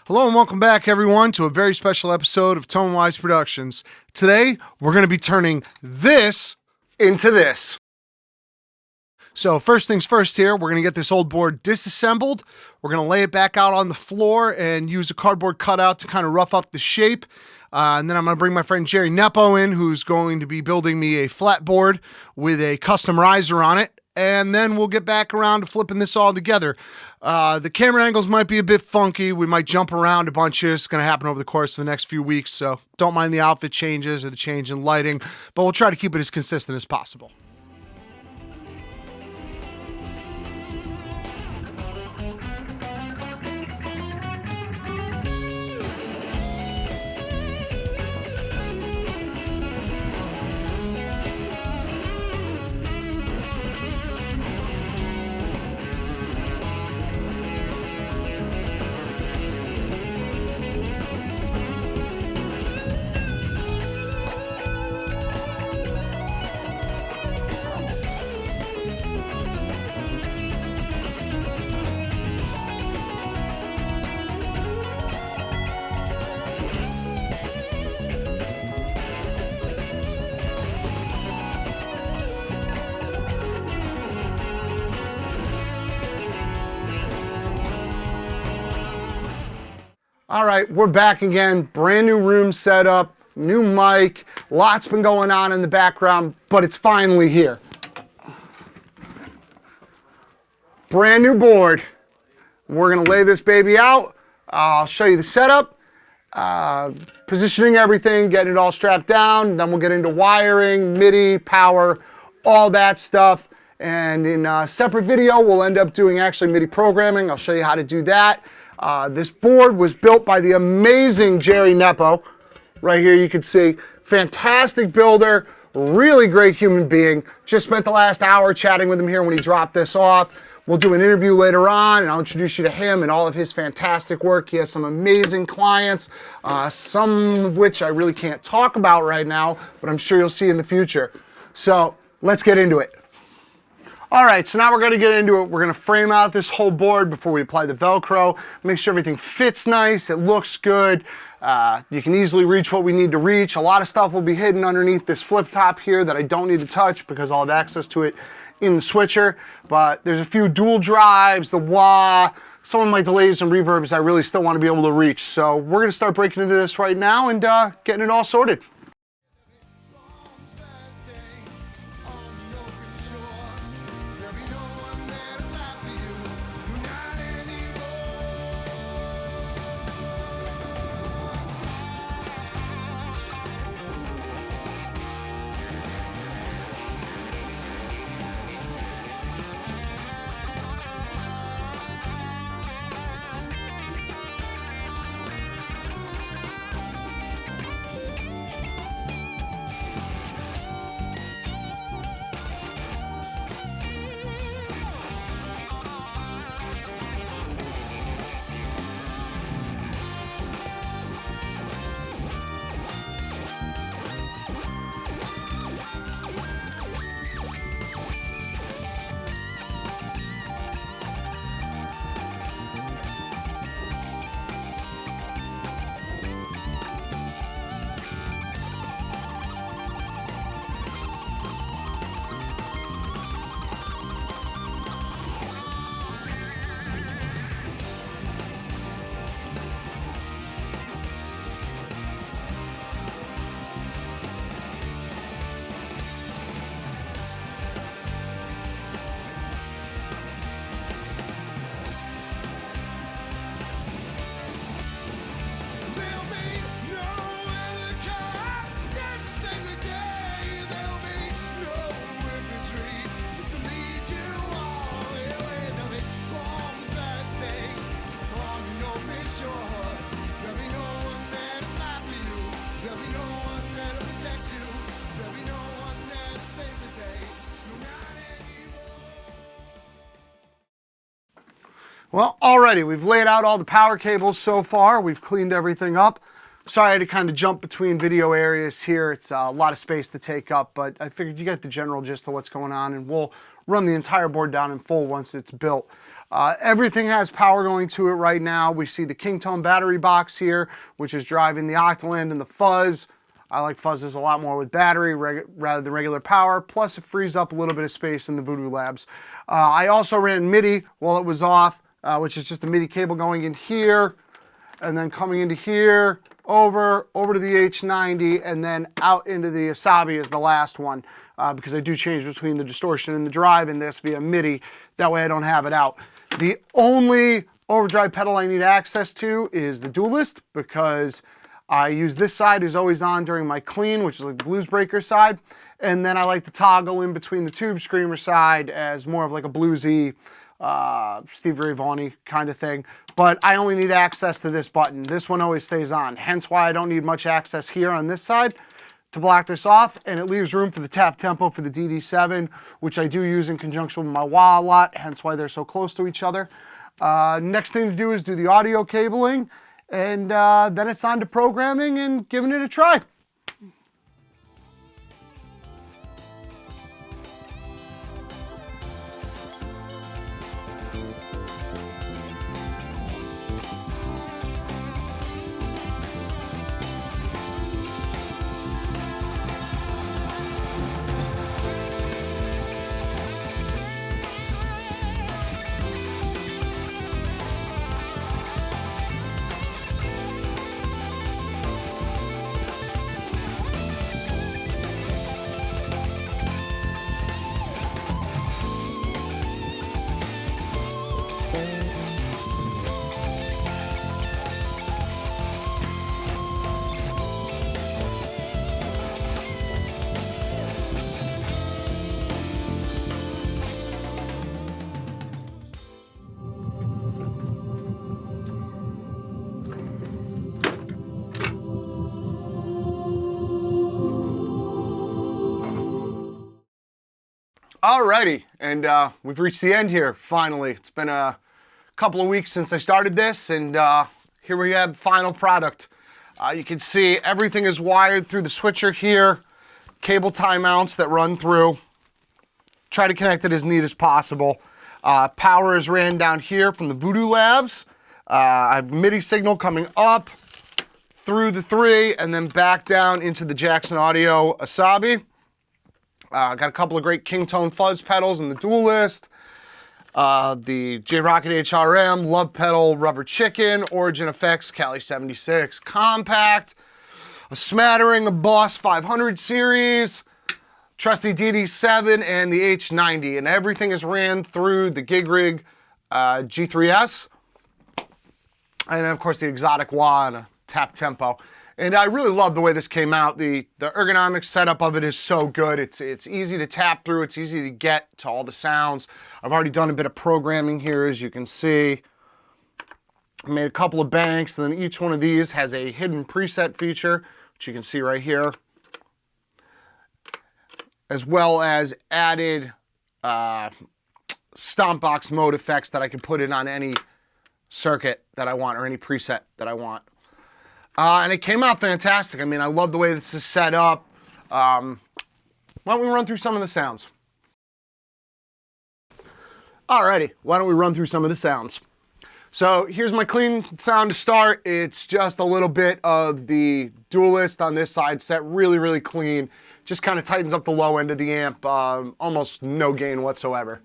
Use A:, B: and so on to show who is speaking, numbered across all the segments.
A: Hello and welcome back, everyone, to a very special episode of Tone Wise Productions. Today, we're going to be turning this into this. So first things first here, we're going to get this old board disassembled. We're going to lay it back out on the floor and use a cardboard cutout to kind of rough up the shape. And then I'm going to bring my friend JNepo in, who's going to be building me a flat board with a custom riser on it. And then we'll get back around to flipping this all together. The camera angles might be a bit funky. We might jump around a bunch here. It's going to happen over the course of the next few weeks, so don't mind the outfit changes or the change in lighting, but we'll try to keep it as consistent as possible. All right, we're back again. Brand new room setup, new mic, lots been going on in the background, but it's finally here. Brand new board. We're gonna lay this baby out. I'll show you the setup, positioning everything, getting it all strapped down. Then we'll get into wiring, MIDI, power, all that stuff. And in a separate video, we'll end up doing actually MIDI programming. I'll show you how to do that. This board was built by the amazing JNepo. Right here you can see, fantastic builder, really great human being. Just spent the last hour chatting with him here when he dropped this off. We'll do an interview later on and I'll introduce you to him and all of his fantastic work. He has some amazing clients, some of which I really can't talk about right now, but I'm sure you'll see in the future. So let's get into it. All right, so now we're gonna get into it. We're gonna frame out this whole board before we apply the Velcro, make sure everything fits nice, it looks good. You can easily reach what we need to reach. A lot of stuff will be hidden underneath this flip top here that I don't need to touch because I'll have access to it in the switcher. But there's a few dual drives, the wah, some of my delays and reverbs I really still wanna be able to reach. So we're gonna start breaking into this right now and getting it all sorted. Well, alrighty, we've laid out all the power cables so far. We've cleaned everything up. Sorry I had to kind of jump between video areas here. It's a lot of space to take up, but I figured you get the general gist of what's going on, and we'll run the entire board down in full once it's built. Everything has power going to it right now. We see the Kingtone battery box here, which is driving the Octoland and the fuzz. I like fuzzes a lot more with battery rather than regular power. Plus, it frees up a little bit of space in the Voodoo Labs. I also ran MIDI while it was off, which is just a MIDI cable going in here, and then coming into here, over to the H90, and then out into the Asabi is the last one, because I do change between the distortion and the drive in this via MIDI. That way I don't have it out. The only overdrive pedal I need access to is the Duelist, because I use this side who's always on during my clean, which is like the Blues Breaker side, and then I like to toggle in between the Tube Screamer side as more of like a bluesy, Steve Ray Vaughan-y kind of thing. But I only need access to this button. This one always stays on, hence why I don't need much access here on this side to block this off, and it leaves room for the tap tempo for the DD7, which I do use in conjunction with my wah a lot, hence why they're so close to each other. Next thing to do is do the audio cabling, and then it's on to programming and giving it a try. Alrighty, and we've reached the end here, finally. It's been a couple of weeks since I started this, and here we have the final product. You can see everything is wired through the switcher here, cable tie mounts that run through. Try to connect it as neat as possible. Power is ran down here from the Voodoo Labs. I have MIDI signal coming up through the 3 and then back down into the Jackson Audio Asabi. Got a couple of great Kingtone fuzz pedals in the Duelist. The J-Rocket HRM, Love Pedal, Rubber Chicken, Origin Effects, Cali 76 Compact, a smattering of Boss 500 series, trusty DD7, and the H90. And everything is ran through the Gig Rig G3S. And of course the exotic wah and a tap tempo. And I really love the way this came out. The ergonomic setup of it is so good. It's easy to tap through. It's easy to get to all the sounds. I've already done a bit of programming here, as you can see. I made a couple of banks, and then each one of these has a hidden preset feature, which you can see right here, as well as added stomp box mode effects that I can put in on any circuit that I want or any preset that I want. And it came out fantastic. I mean, I love the way this is set up. Why don't we run through some of the sounds? Alrighty, why don't we run through some of the sounds? So here's my clean sound to start. It's just a little bit of the Duelist on this side, set really, really clean. Just kind of tightens up the low end of the amp, almost no gain whatsoever.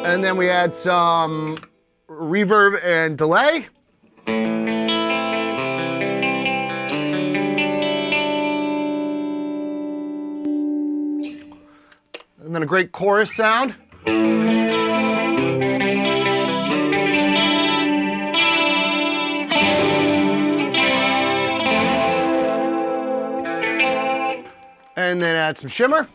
A: And then we add some reverb and delay. And then a great chorus sound. And then add some shimmer.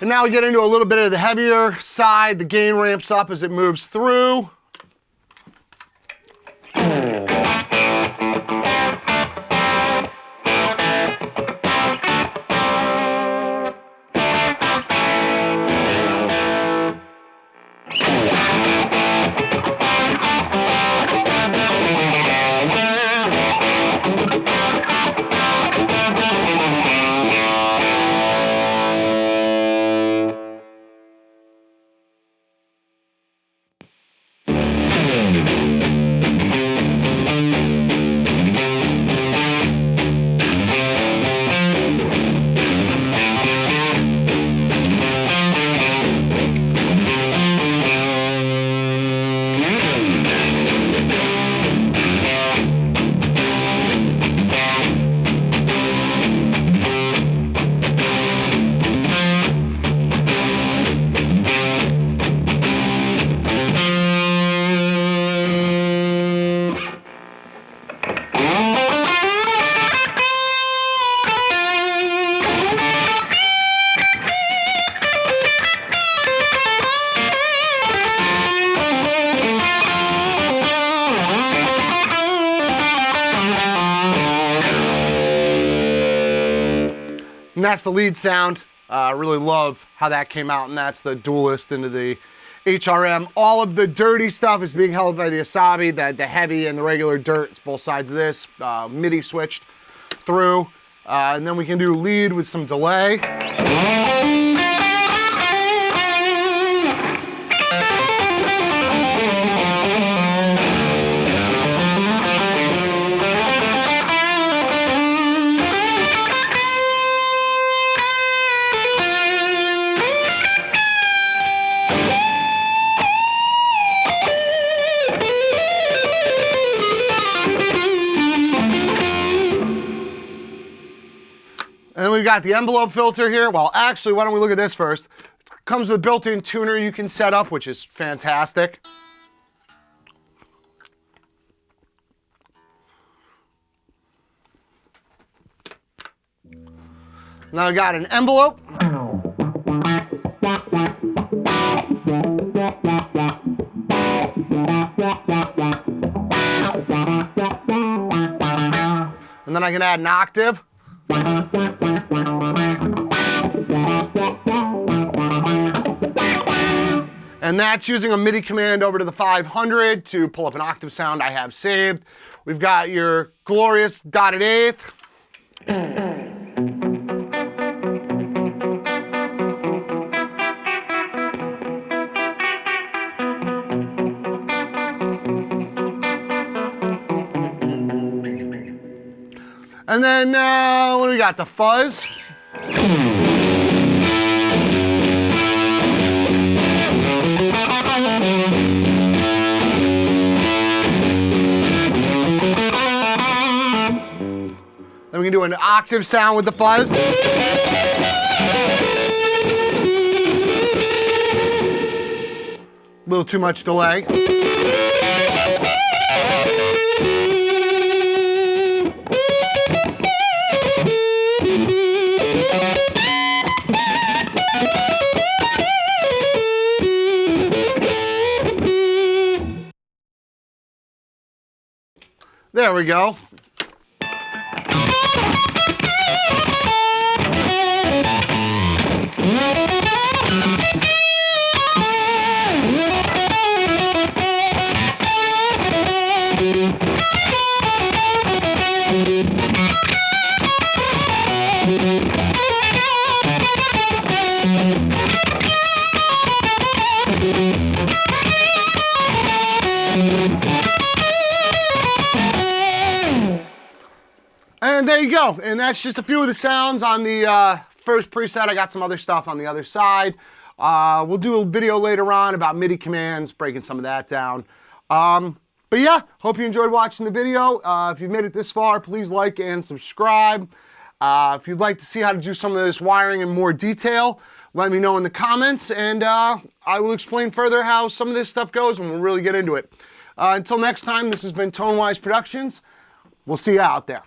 A: And now we get into a little bit of the heavier side. The gain ramps up as it moves through. that's the lead sound. I really love how that came out, and that's the dualist into the HRM. All of the dirty stuff is being held by the Asabi, the heavy and the regular dirt. It's both sides of this, MIDI switched through. And then we can do lead with some delay. And then we've got the envelope filter here. Well, actually, why don't we look at this first? It comes with a built-in tuner you can set up, which is fantastic. Now I got an envelope. And then I can add an octave. And that's using a MIDI command over to the 500 to pull up an octave sound I have saved. We've got your glorious dotted eighth. And then, what do we got? The fuzz. Then we can do an octave sound with the fuzz. A little too much delay. There we go. And there you go. And that's just a few of the sounds on the first preset. I got some other stuff on the other side. We'll do a video later on about MIDI commands, breaking some of that down. But yeah, hope you enjoyed watching the video. If you've made it this far, please like and subscribe. If you'd like to see how to do some of this wiring in more detail, let me know in the comments, and I will explain further how some of this stuff goes and we'll really get into it. Until next time, this has been Tonewise Productions. We'll see you out there.